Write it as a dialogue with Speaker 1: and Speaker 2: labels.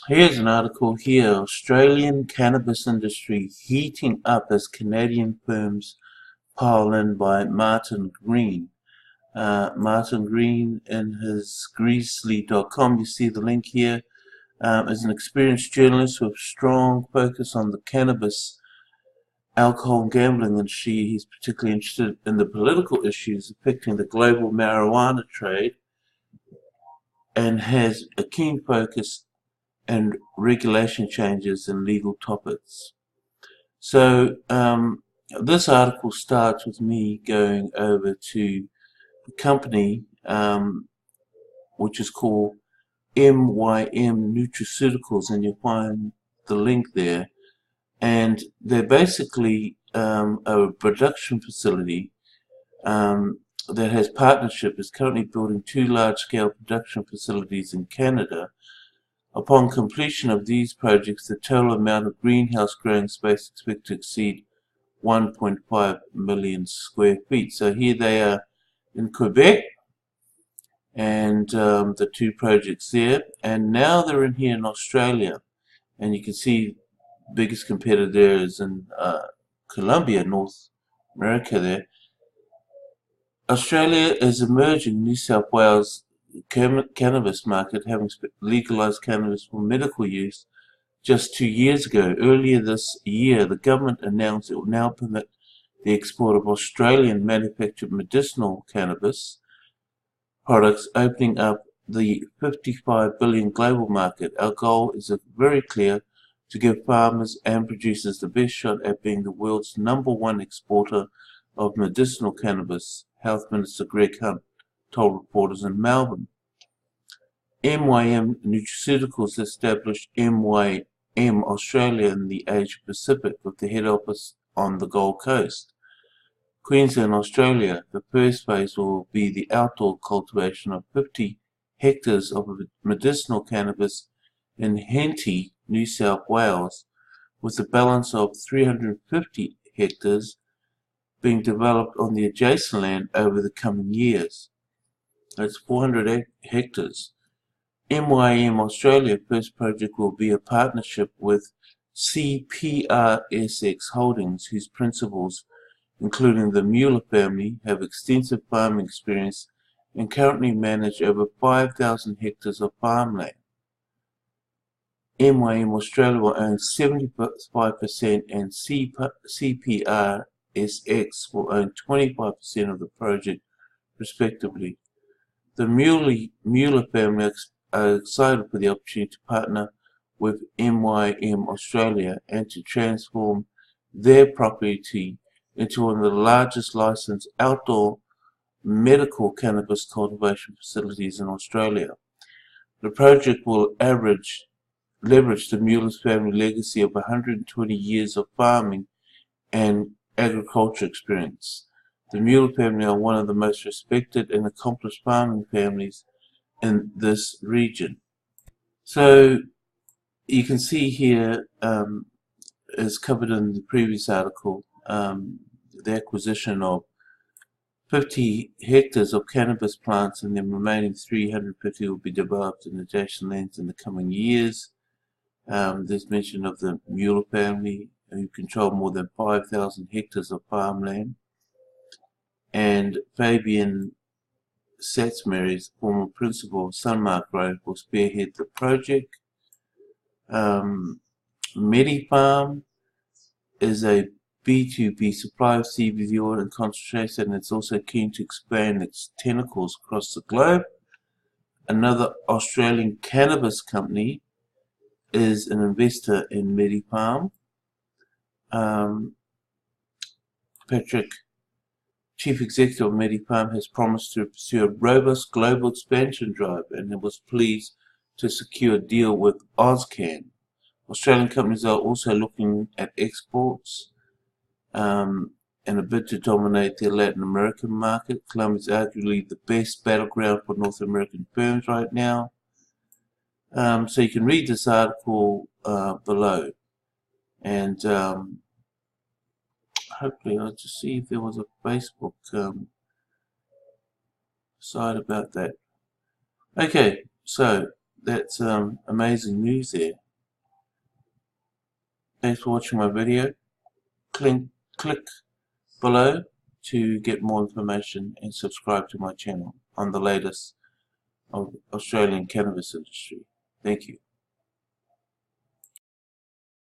Speaker 1: Here's an article here: Australian cannabis industry heating up as Canadian firms pile in, by Martin Green. Martin Green in his Greasely.com, you see the link here, is an experienced journalist with strong focus on the cannabis, alcohol and gambling industry. He's particularly interested in the political issues affecting the global marijuana trade and has a keen focus and regulation changes and legal topics. So this article starts with me going over to the company, which is called MYM Nutraceuticals, and you'll find the link there. And they're basically a production facility that has partnership, is currently building 2 large-scale production facilities in Canada. Upon completion of these projects, the total amount of greenhouse growing space is expected to exceed 1.5 million square feet. So here they are in Quebec, and the 2 projects there, and now they're in here in Australia, and you can see the biggest competitor there is in Colombia, North America there. Australia is emerging in New South Wales cannabis market, having legalized cannabis for medical use just 2 years ago. Earlier this year, the government announced it will now permit the export of Australian manufactured medicinal cannabis products, opening up the 55 billion global market. Our goal is very clear: to give farmers and producers the best shot at being the world's #1 exporter of medicinal cannabis, Health Minister Greg Hunt told reporters in Melbourne. MYM Nutraceuticals established MYM Australia in the Asia Pacific, with the head office on the Gold Coast, Queensland, Australia. The first phase will be the outdoor cultivation of 50 hectares of medicinal cannabis in Henty, New South Wales, with a balance of 350 hectares being developed on the adjacent land over the coming years. That's 400 hectares. MYM Australia first project will be a partnership with CPRSX Holdings, whose principals, including the Mueller family, have extensive farming experience and currently manage over 5,000 hectares of farmland. MYM Australia will own 75% and CPRSX will own 25% of the project, respectively. The Mueller family are excited for the opportunity to partner with MYM Australia and to transform their property into one of the largest licensed outdoor medical cannabis cultivation facilities in Australia. The project will leverage the Mueller family legacy of 120 years of farming and agriculture experience. The Mueller family are one of the most respected and accomplished farming families in this region. So you can see here, as covered in the previous article, the acquisition of 50 hectares of cannabis plants, and the remaining 350 will be developed in adjacent lands in the coming years. There's mention of the Mueller family, who control more than 5,000 hectares of farmland, and Fabian Satsmaris, former principal of Sunmark Road, will spearhead the project. Medipharm is a B2B supply of CBD oil and concentrates, and it's also keen to expand its tentacles across the globe. Another Australian cannabis company is an investor in medipharm. Patrick, chief executive of medipharm, has promised to pursue a robust global expansion drive, and was pleased to secure a deal with Ozcan. Australian companies are also looking at exports in a bid to dominate their Latin American market. Colombia is arguably the best battleground for North American firms right now. So you can read this article below, and hopefully I'll just see if there was a Facebook site about that. Okay, so that's amazing news there. Thanks for watching my video. Click below to get more information and subscribe to my channel on the latest of Australian cannabis industry. Thank you.